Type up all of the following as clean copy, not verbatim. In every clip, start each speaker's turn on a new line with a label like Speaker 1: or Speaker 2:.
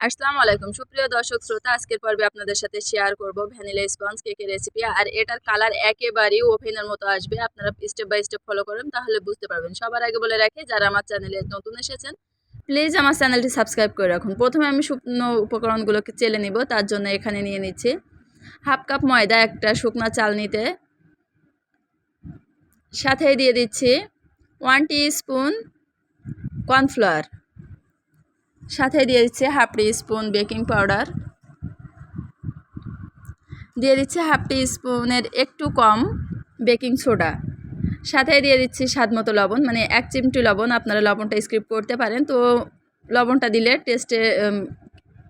Speaker 1: আসসালামু আলাইকুম সুপ্রিয় দর্শক শ্রোতা, আজকের পর্বে আপনাদের সাথে শেয়ার করব ভ্যানিলা স্পঞ্জ কেকের রেসিপি। আর এটার কালার একেবারেই ওভেনের মতো আসবে। আপনারা স্টেপ বাই স্টেপ ফলো করেন, তাহলে বুঝতে পারবেন। সবার আগে বলে রাখি, যারা আমার চ্যানেলে নতুন এসেছেন প্লিজ আমার চ্যানেলটি সাবস্ক্রাইব করে রাখুন। প্রথমে আমি শুকনো উপকরণগুলোকে চেলে নিব। তার জন্য এখানে নিয়ে নিচ্ছি হাফ কাপ ময়দা, একটা শুকনো চাল নিতে, সাথে দিয়ে দিচ্ছি 1 টিস্পুন কর্নফ্লাওয়ার, সাথে দিয়ে দিচ্ছি হাফ টিস্পুন বেকিং পাউডার, দিয়ে দিচ্ছি হাফ টিস্পুনের একটু কম বেকিং সোডা, সাথে দিয়ে দিচ্ছি স্বাদ মতো লবণ, মানে 1 চিমটি লবণ। আপনারা লবণটা স্কিপ করতে পারেন, তো লবণটা দিলে টেস্টে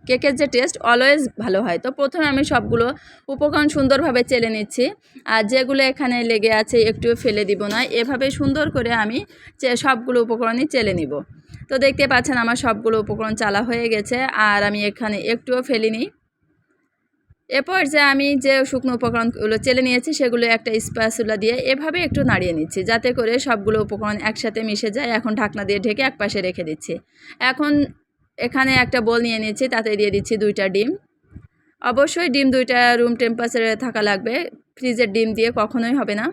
Speaker 1: কেকের যে টেস্ট অলওয়েজ ভালো হয়। তো প্রথমে আমি সবগুলো উপকরণ সুন্দরভাবে চেলে নিচ্ছি, আর যেগুলো এখানে লেগে আছে একটুও ফেলে দিব না। এভাবে সুন্দর করে আমি সবগুলো উপকরণই চেলে নিব। তো দেখতে পাচ্ছেন আমার সবগুলো উপকরণ চালা হয়ে গেছে, আর আমি এখানে একটুও ফেলিনি। এরপর যে আমি যে শুকনো উপকরণগুলো চেলে নিয়েছি সেগুলো একটা স্প্যাচুলা দিয়ে এভাবে একটু নাড়িয়ে নিচ্ছি, যাতে করে সবগুলো উপকরণ একসাথে মিশে যায়। এখন ঢাকনা দিয়ে ঢেকে একপাশে রেখে দিচ্ছি। এখন এখানে একটা বোল নিয়ে নিচ্ছি, তাতে দিয়ে দিচ্ছি 2টা ডিম। অবশ্যই ডিম 2টা রুম টেম্পারেচারে থাকা লাগবে, ফ্রিজের ডিম দিয়ে কখনোই হবে না।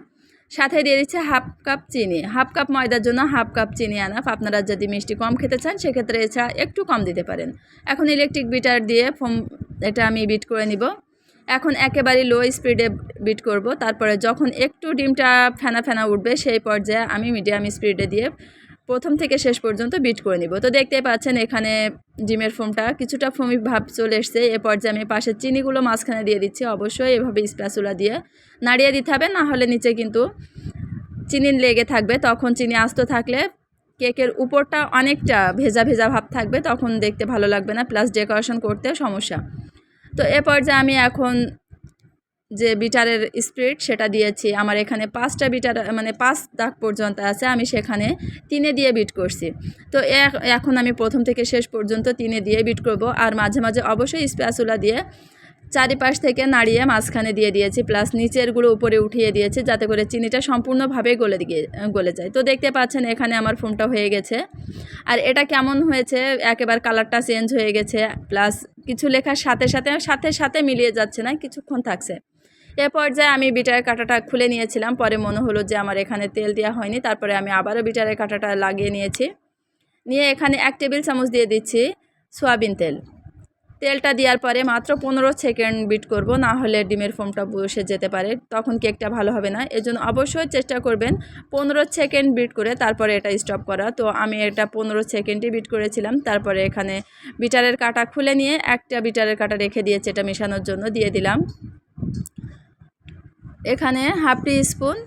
Speaker 1: সাথে দিয়ে দিচ্ছে হাফ কাপ চিনি। হাফ কাপ ময়দার জন্য হাফ কাপ চিনি আনাফ। আপনারা যদি মিষ্টি কম খেতে চান সেক্ষেত্রে এছাড়া একটু কম দিতে পারেন। এখন ইলেকট্রিক বিটার দিয়ে এটা আমি বিট করে নিব। এখন একেবারে লো স্পিডে বিট করব। তারপরে যখন একটু ডিমটা ফেনা ফেনা উঠবে সেই পর্যায়ে আমি মিডিয়াম স্পিডে দিয়ে প্রথম থেকে শেষ পর্যন্ত বিট করে নিব। তো দেখতেই পাচ্ছেন এখানে ডিমের ফোমটা কিছুটা ফোমি ভাব চলে এসছে। এ পর্যায়ে আমি পাশের চিনিগুলো মাঝখানে দিয়ে দিচ্ছি। অবশ্যই এভাবে স্প্যাচুলা দিয়ে নাড়িয়ে দিতে হবে, না হলে নিচে কিন্তু চিনি লেগে থাকবে। তখন চিনি আস্ত থাকলে কেকের উপরটা অনেকটা ভেজা ভেজা ভাব থাকবে, তখন দেখতে ভালো লাগবে না, প্লাস ডেকোরেশন করতে সমস্যা। তো এ পর্যায়ে আমি এখন যে বিটারের স্পিড সেটা দিয়েছি। আমার এখানে 5টা বিটার, মানে 5 দাগ পর্যন্ত আছে, আমি সেখানে 3 দিয়ে বিট করছি। তো এখন আমি প্রথম থেকে শেষ পর্যন্ত 3 দিয়ে বিট করব। আর মাঝে মাঝে অবশ্যই স্প্যাচুলা দিয়ে চারিপাশ থেকে নাড়িয়ে মাঝখানে দিয়ে দিয়েছি, প্লাস নিচেরগুলো উপরে উঠিয়ে দিয়েছি, যাতে করে চিনিটা সম্পূর্ণভাবে গলে যায়। তো দেখতে পাচ্ছেন এখানে আমার ফোমটা হয়ে গেছে। আর এটা কেমন হয়েছে, একেবারে কালারটা চেঞ্জ হয়ে গেছে, প্লাস কিছু লেখার সাথে সাথে সাথে সাথে মিলিয়ে যাচ্ছে না, কিছুক্ষণ থাকছে। এ পর্যায়ে আমি বিটারের কাঁটাটা খুলে নিয়েছিলাম। পরে মনে হলো যে আমার এখানে তেল দেওয়া হয়নি, তারপরে আমি আবারও বিটারের কাঁটাটা লাগিয়ে নিয়েছি। নিয়ে এখানে 1 টেবিল চামচ দিয়ে দিচ্ছি সয়াবিন তেল। তেলটা দেওয়ার পরে মাত্র 15 সেকেন্ড বিট করব, না হলে ডিমের ফোমটা বসে যেতে পারে, তখন কেকটা ভালো হবে না। এজন্য অবশ্যই চেষ্টা করবেন 15 সেকেন্ড বিট করে তারপরে এটা স্টপ করা। তো আমি এটা 15 সেকেন্ডই বিট করেছিলাম। তারপরে এখানে বিটারের কাঁটা খুলে নিয়ে একটা বিটারের কাঁটা রেখে দিয়েছি এটা মেশানোর জন্য। দিয়ে দিলাম এখানে হাফ টিস্পুন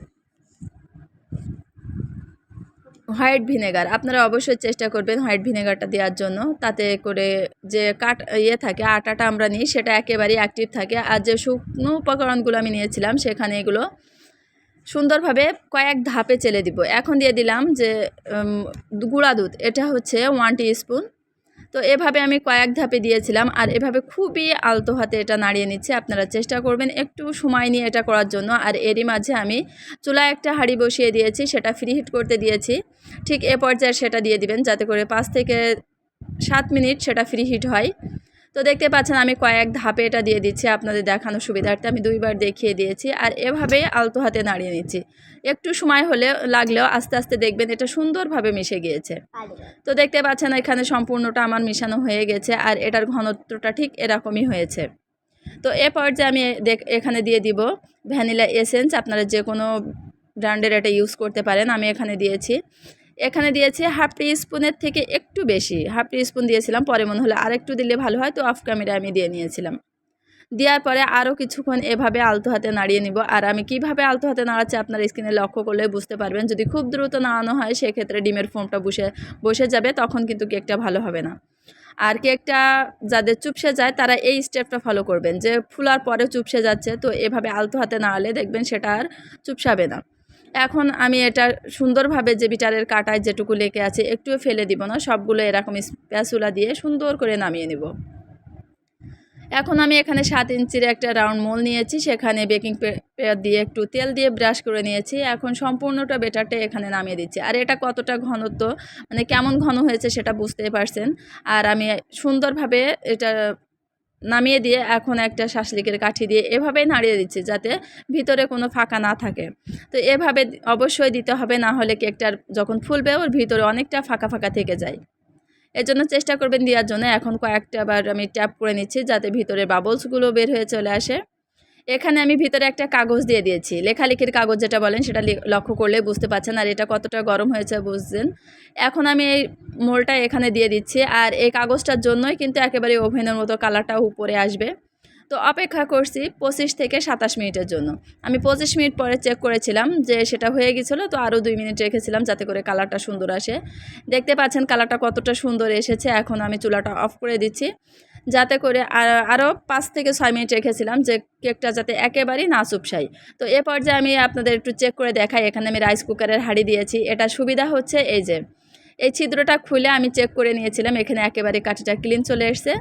Speaker 1: হোয়াইট ভিনেগার। আপনারা অবশ্যই চেষ্টা করবেন হোয়াইট ভিনেগারটা দেওয়ার জন্য, তাতে করে যে থাকে আটাটা আমরা নিই সেটা একেবারেই অ্যাক্টিভ থাকে। আর যে শুকনো উপকরণগুলো আমি নিয়েছিলাম সেখানে এগুলো সুন্দরভাবে কয়েক ধাপে চেলে দিব। এখন দিয়ে দিলাম যে গুঁড়া দুধ, এটা হচ্ছে 1 টিস্পুন। তো এভাবে আমি কয়েক ধাপে দিয়েছিলাম, আর এভাবে খুবই আলতো হাতে এটা নাড়িয়ে নিচ্ছি। আপনারা চেষ্টা করবেন একটু সময় নিয়ে এটা করার জন্য। আর এরই মাঝে আমি চুলায় একটা হাঁড়ি বসিয়ে দিয়েছি, সেটা ফ্রি হিট করতে দিয়েছি। ঠিক এ পর্যায়ে সেটা দিয়ে দিবেন, যাতে করে 5 থেকে 7 মিনিট সেটা ফ্রি হিট হয়। তো দেখতে পাচ্ছেন আমি কয়েক ধাপে এটা দিয়ে দিচ্ছি আপনাদের দেখানোর সুবিধার্থে। আমি 2বার দেখিয়ে দিয়েছি, আর এভাবে আলতো হাতে নাড়িয়ে নিচ্ছি। একটু সময় হলে লাগলেও আস্তে আস্তে দেখবেন এটা সুন্দরভাবে মিশে গিয়েছে। তো দেখতে পাচ্ছেন এখানে সম্পূর্ণটা আমার মিশানো হয়ে গেছে, আর এটার ঘনত্বটা ঠিক এরকমই হয়েছে। তো এ পর্যায়ে আমি এখানে দিয়ে দিব ভ্যানিলা এসেন্স। আপনারা যে কোনো ব্র্যান্ডের এটা ইউজ করতে পারেন। আমি এখানে দিয়েছি হাফ টিস্পুনের থেকে একটু বেশি, হাফ টিস্পুন দিয়েছিলাম, পরে মনে হলো আরেকটু দিলে ভালো হয়, তো অফ ক্যামেরা আমি দিয়ে নিয়েছিলাম। দেওয়ার পরে আরও কিছুক্ষণ এভাবে আলতো হাতে নাড়িয়ে নিব। আর আমি কিভাবে আলতো হাতে নাড়াচ্ছি আপনার স্ক্রিনে লক্ষ্য করলে বুঝতে পারবেন। যদি খুব দ্রুত নাড়ানো হয় সেক্ষেত্রে ডিমের ফোমটা বসে যাবে, তখন কিন্তু কেকটা ভালো হবে না। আর কেকটা যাদের চুপসে যায় তারা এই স্টেপটা ফলো করবেন, যে ফুলার পরে চুপসে যাচ্ছে, তো এভাবে আলতো হাতে নাড়ালে দেখবেন সেটা আর চুপসাবে না। এখন আমি এটা সুন্দরভাবে যে বিটারের কাঁটায় যেটুকু লেগে আছে একটুও ফেলে দিব না, সবগুলো এরকম স্প্যাচুলা দিয়ে সুন্দর করে নামিয়ে নেব। এখন আমি এখানে 7 ইঞ্চির একটা রাউন্ড মোল নিয়েছি, সেখানে বেকিং পেপার দিয়ে একটু তেল দিয়ে ব্রাশ করে নিয়েছি। এখন সম্পূর্ণটা বেটারটা এখানে নামিয়ে দিচ্ছি। আর এটা কতটা ঘনত্ব, মানে কেমন ঘন হয়েছে সেটা বুঝতেই পারছেন। আর আমি সুন্দরভাবে এটা নামিয়ে দিয়ে এখন একটা শাসলিকের কাঠি দিয়ে এভাবেই নাড়িয়ে দিচ্ছি, যাতে ভিতরে কোনো ফাঁকা না থাকে। তো এভাবে অবশ্যই দিতে হবে, না হলে কেকটার যখন ফুলবে ওর ভিতরে অনেকটা ফাঁকা ফাঁকা থেকে যায়। এজন্য চেষ্টা করবেন দেওয়ার জন্য। এখন কয়েকটা বার আমি ট্যাপ করে নিচ্ছি, যাতে ভিতরে বাবলসগুলো বের হয়ে চলে আসে। এখানে আমি ভিতরে একটা কাগজ দিয়ে দিয়েছি, লেখালেখির কাগজ যেটা বলেন, সেটা লক্ষ্য করলে বুঝতে পারছেন। আর এটা কতটা গরম হয়েছে বুঝছেন। এখন আমি এই মোলটা এখানে দিয়ে দিচ্ছি, আর এই কাগজটার জন্যই কিন্তু একেবারে ওভেনের মতো কালারটা উপরে আসবে। তো অপেক্ষা করছি 25 থেকে 27 মিনিটের জন্য। আমি 25 মিনিট পরে চেক করেছিলাম যে সেটা হয়ে গেছিলো, তো আরও 2 মিনিট রেখেছিলাম যাতে করে কালারটা সুন্দর আসে। দেখতে পাচ্ছেন কালারটা কতটা সুন্দর এসেছে। এখন আমি চুলাটা অফ করে দিচ্ছি, যাতে করে আরও 5 থেকে 6 মিনিট রেখেছিলাম যে কেকটা যাতে একেবারেই না চুপসাই। তো এ পর্যায়ে আমি আপনাদের একটু চেক করে দেখাই। এখানে আমি রাইস কুকারের হাঁড়ি দিয়েছি। এটা সুবিধা হচ্ছে এই যে এই ছিদ্রটা খুলে আমি চেক করে নিয়েছিলাম, এখানে একেবারে কাঠিটা ক্লিন চলে এসছে।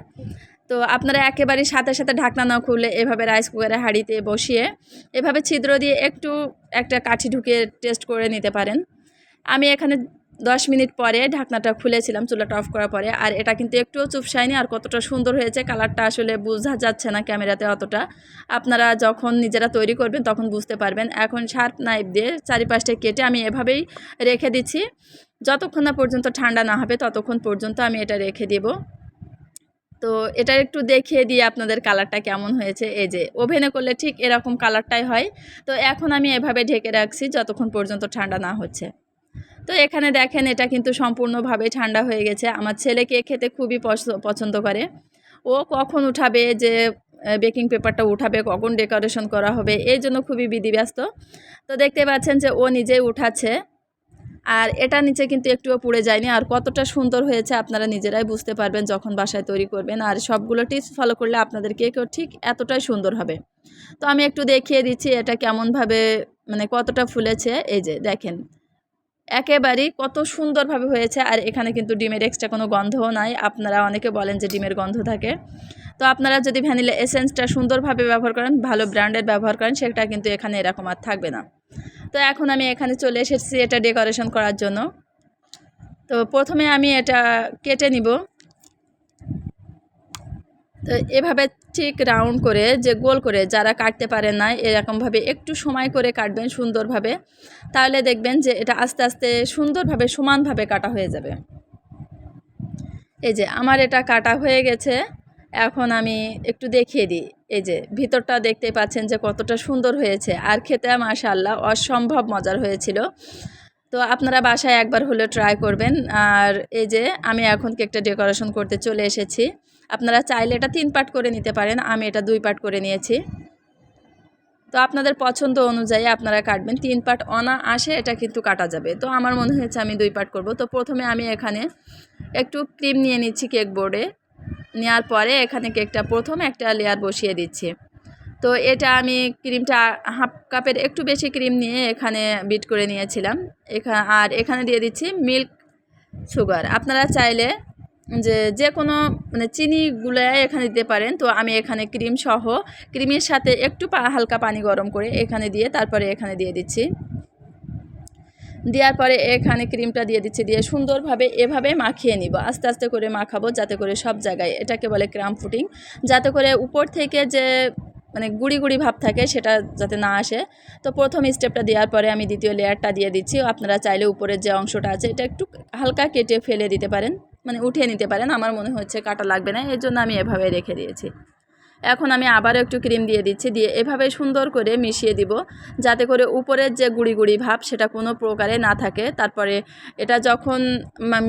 Speaker 1: তো আপনারা একেবারে সাথে সাথে ঢাকনা না খুললে এভাবে রাইস কুকারের হাঁড়িতে বসিয়ে এভাবে ছিদ্র দিয়ে একটু একটা কাঠি ঢুকিয়ে টেস্ট করে নিতে পারেন। আমি এখানে 10 মিনিট পরে ঢাকনাটা খুলেছিলাম চুলাটা অফ করার পরে, আর এটা কিন্তু একটুও চুপসায়নি। আর কতটা সুন্দর হয়েছে কালারটা আসলে বোঝা যাচ্ছে না ক্যামেরাতে অতটা, আপনারা যখন নিজেরা তৈরি করবেন তখন বুঝতে পারবেন। এখন শার্প নাইফ দিয়ে চারিপাশটা কেটে আমি এভাবেই রেখে দিচ্ছি, যতক্ষণ না পর্যন্ত ঠান্ডা না হবে ততক্ষণ পর্যন্ত আমি এটা রেখে দেব। তো এটা একটু দেখিয়ে দিয়ে আপনাদের কালারটা কেমন হয়েছে। এই যে ওভেনে করলে ঠিক এরকম কালারটাই হয়। তো এখন আমি এভাবে ঢেকে রাখছি যতক্ষণ পর্যন্ত ঠান্ডা না হচ্ছে। তো এখানে দেখেন এটা কিন্তু সম্পূর্ণভাবে ঠান্ডা হয়ে গেছে। আমার ছেলে কেক খেতে খুবই পছন্দ করে। ও কখন উঠাবে, যে বেকিং পেপারটা উঠাবে, কখন ডেকোরেশন করা হবে, এই জন্য খুবই বিধিব্যস্ত। তো দেখতে পাচ্ছেন যে ও নিজেই উঠাচ্ছে, আর এটা নিচে কিন্তু একটুও পুড়ে যায়নি। আর কতটা সুন্দর হয়েছে আপনারা নিজেরাই বুঝতে পারবেন যখন বাসায় তৈরি করবেন। আর সবগুলো টিপস ফলো করলে আপনাদের কেকও ঠিক এতটাই সুন্দর হবে। তো আমি একটু দেখিয়ে দিচ্ছি এটা কেমনভাবে, মানে কতটা ফুলেছে। এই যে দেখেন একেবারেই কত সুন্দরভাবে হয়েছে। আর এখানে কিন্তু ডিমের এক্সট্রা কোনো গন্ধও নাই। আপনারা অনেকে বলেন যে ডিমের গন্ধ থাকে, তো আপনারা যদি ভ্যানিলা এসেন্সটা সুন্দরভাবে ব্যবহার করেন, ভালো ব্র্যান্ডের ব্যবহার করেন, সেটা কিন্তু এখানে এরকম আর থাকবে না। তো এখন আমি এখানে চলে এসেছি এটা ডেকোরেশন করার জন্য। তো প্রথমে আমি এটা কেটে নিব। তো এভাবে ঠিক রাউন্ড করে, যে গোল করে, যারা কাটতে পারেন না এরকমভাবে একটু সময় করে কাটবেন সুন্দরভাবে, তাহলে দেখবেন যে এটা আস্তে আস্তে সুন্দরভাবে সমানভাবে কাটা হয়ে যাবে। এই যে আমার এটা কাটা হয়ে গেছে। এখন আমি একটু দেখিয়ে দিই। এই যে ভিতরটা দেখতে পাচ্ছেন যে কতটা সুন্দর হয়েছে, আর খেতে মাশাআল্লাহ অসম্ভব মজার হয়েছিল। তো আপনারা বাসায় একবার হলে ট্রাই করবেন। আর এই যে আমি এখন কেকটা ডেকোরেশন করতে চলে এসেছি। আপনারা চাইলে এটা 3 পার্ট করে নিতে পারেন, আমি এটা 2 পার্ট করে নিয়েছি। তো আপনাদের পছন্দ অনুযায়ী আপনারা কাটবেন। 3 পার্ট অনায়াসে এটা কিন্তু কাটা যাবে। তো আমার মনে হয়েছে আমি 2 পার্ট করব। তো প্রথমে আমি এখানে একটু ক্রিম নিয়ে নিচ্ছি কেক বোর্ডে। নেওয়ার পরে এখানে কেকটা প্রথম একটা লেয়ার বসিয়ে দিচ্ছি। তো এটা আমি ক্রিমটা হাফ কাপের একটু বেশি ক্রিম নিয়ে এখানে বিট করে নিয়েছিলাম। আর এখানে দিয়ে দিচ্ছি মিল্ক সুগার। আপনারা চাইলে যে কোনো মানে চিনি গুলায় এখানে দিতে পারেন। তো আমি এখানে ক্রিম সহ, ক্রিমের সাথে একটু হালকা পানি গরম করে এখানে দিয়ে তারপরে এখানে দিয়ে দিচ্ছি। দেওয়ার পরে এখানে ক্রিমটা দিয়ে দিচ্ছি, দিয়ে সুন্দরভাবে এভাবে মাখিয়ে নিব। আস্তে আস্তে করে মাখাবো, যাতে করে সব জায়গায়, এটাকে বলে ক্রাম ফুটিং, যাতে করে উপর থেকে যে মানে গুড়ি গুড়ি ভাব থাকে সেটা যাতে না আসে। তো প্রথম স্টেপটা দেওয়ার পরে আমি দ্বিতীয় লেয়ারটা দিয়ে দিচ্ছি। আপনারা চাইলে উপরের যে অংশটা আছে এটা একটু হালকা কেটে ফেলে দিতে পারেন, মানে উঠিয়ে নিতে পারেন। আমার মনে হচ্ছে কাটা লাগবে না, এর জন্য আমি এভাবে রেখে দিয়েছি। এখন আমি আবারও একটু ক্রিম দিয়ে দিচ্ছি, দিয়ে এভাবে সুন্দর করে মিশিয়ে দিব, যাতে করে উপরের যে গুঁড়ি গুঁড়ি ভাব সেটা কোনো প্রকারে না থাকে। তারপরে এটা যখন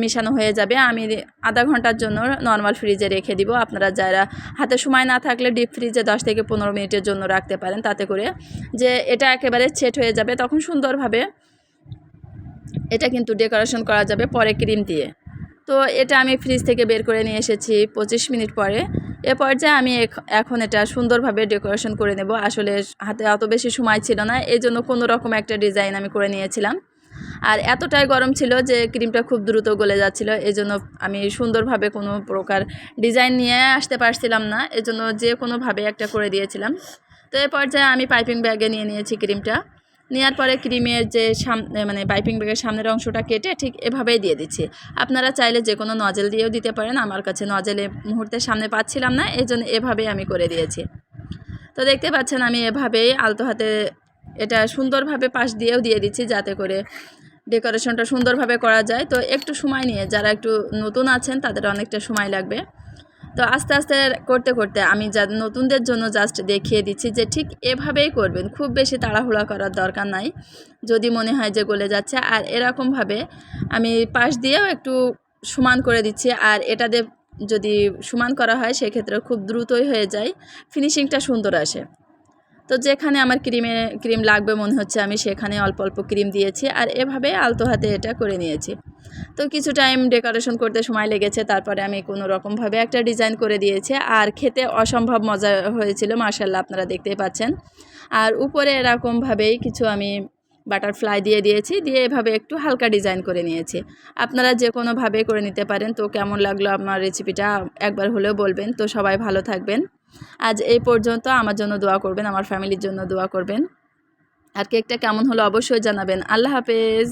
Speaker 1: মিশানো হয়ে যাবে, আমি আধা ঘন্টার জন্য নর্মাল ফ্রিজে রেখে দিব। আপনারা যারা হাতে সময় না থাকলে ডিপ ফ্রিজে 10 থেকে 15 মিনিটের জন্য রাখতে পারেন, তাতে করে যে এটা একেবারে সেট হয়ে যাবে। তখন সুন্দরভাবে এটা কিন্তু ডেকোরেশন করা যাবে পরে ক্রিম দিয়ে। তো এটা আমি ফ্রিজ থেকে বের করে নিয়ে এসেছি 25 মিনিট পরে। এ পর্যায়ে আমি এখন এটা সুন্দরভাবে ডেকোরেশন করে নেব। আসলে হাতে অত বেশি সময় ছিল না, এই জন্য কোনো রকম একটা ডিজাইন আমি করে নিয়েছিলাম। আর এতটাই গরম ছিল যে ক্রিমটা খুব দ্রুত গলে যাচ্ছিলো, এজন্য আমি সুন্দরভাবে কোনো প্রকার ডিজাইন নিয়ে আসতে পারছিলাম না, এজন্য যে কোনোভাবে একটা করে দিয়েছিলাম। তো এই পর্যায়ে আমি পাইপিং ব্যাগে নিয়ে নিয়েছি ক্রিমটা। নেওয়ার পরে ক্রিমের যে সামনে মানে পাইপিং ব্যাগের সামনের অংশটা কেটে ঠিক এভাবেই দিয়ে দিচ্ছি। আপনারা চাইলে যে কোনো নজেল দিয়েও দিতে পারেন, আমার কাছে নজেলে মুহূর্তে সামনে পাচ্ছিলাম না, এই জন্য এভাবেই আমি করে দিয়েছি। তো দেখতে পাচ্ছেন আমি এভাবেই আলতো হাতে এটা সুন্দরভাবে পাশ দিয়েও দিয়ে দিচ্ছি, যাতে করে ডেকোরেশনটা সুন্দরভাবে করা যায়। তো একটু সময় নিয়ে, যারা একটু নতুন আছেন তাদের অনেকটা সময় লাগবে। তো আস্তে আস্তে করতে করতে আমি নতুনদের জন্য জাস্ট দেখিয়ে দিচ্ছি যে ঠিক এভাবেই করবেন, খুব বেশি তাড়াহুড়া করার দরকার নাই যদি মনে হয় যে গলে যাচ্ছে। আর এরকমভাবে আমি পাশ দিয়েও একটু সমান করে দিচ্ছি, আর এটা দিয়ে যদি সমান করা হয় সেক্ষেত্রে খুব দ্রুতই হয়ে যায়, ফিনিশিংটা সুন্দর আসে। তো যেখানে আমার ক্রিম লাগবে মনে হচ্ছে আমি সেখানে অল্প অল্প ক্রিম দিয়েছি, আর এভাবে আলতো হাতে এটা করে নিয়েছি। তো কিছু টাইম ডেকোরেশন করতে সময় লেগেছে, তারপরে আমি কোনো রকমভাবে একটা ডিজাইন করে দিয়েছি, আর খেতে অসম্ভব মজা হয়েছিল মাশাআল্লাহ, আপনারা দেখতেই পাচ্ছেন। আর উপরে এরকমভাবেই কিছু আমি বাটারফ্লাই দিয়ে দিয়েছি, দিয়ে এভাবে একটু হালকা ডিজাইন করে নিয়েছি। আপনারা যে কোনোভাবে করে নিতে পারেন। তো কেমন লাগলো আমার রেসিপিটা একবার হলেও বলবেন। তো সবাই ভালো থাকবেন। আজ এই পর্যন্ত। আমার জন্য দোয়া করবেন, আমার ফ্যামিলির জন্য দোয়া করবেন। আর কেকটা কেমন হলো অবশ্যই জানাবেন। আল্লাহ হাফেজ।